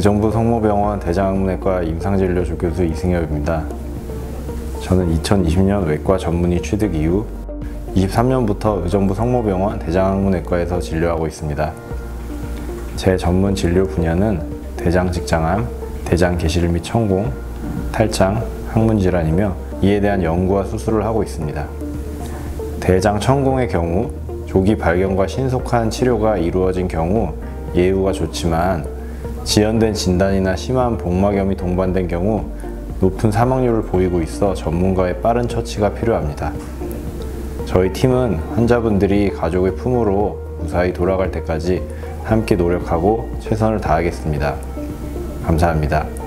의정부 성모병원 대장학문외과 임상진료 조교수 이승엽입니다. 저는 2020년 외과 전문의 취득 이후 23년부터 의정부 성모병원 대장학문외과에서 진료하고 있습니다. 제 전문 진료 분야는 대장직장암, 대장계실 및 천공, 탈장, 항문질환이며 이에 대한 연구와 수술을 하고 있습니다. 대장 천공의 경우 조기 발견과 신속한 치료가 이루어진 경우 예후가 좋지만 지연된 진단이나 심한 복막염이 동반된 경우 높은 사망률을 보이고 있어 전문가의 빠른 처치가 필요합니다. 저희 팀은 환자분들이 가족의 품으로 무사히 돌아갈 때까지 함께 노력하고 최선을 다하겠습니다. 감사합니다.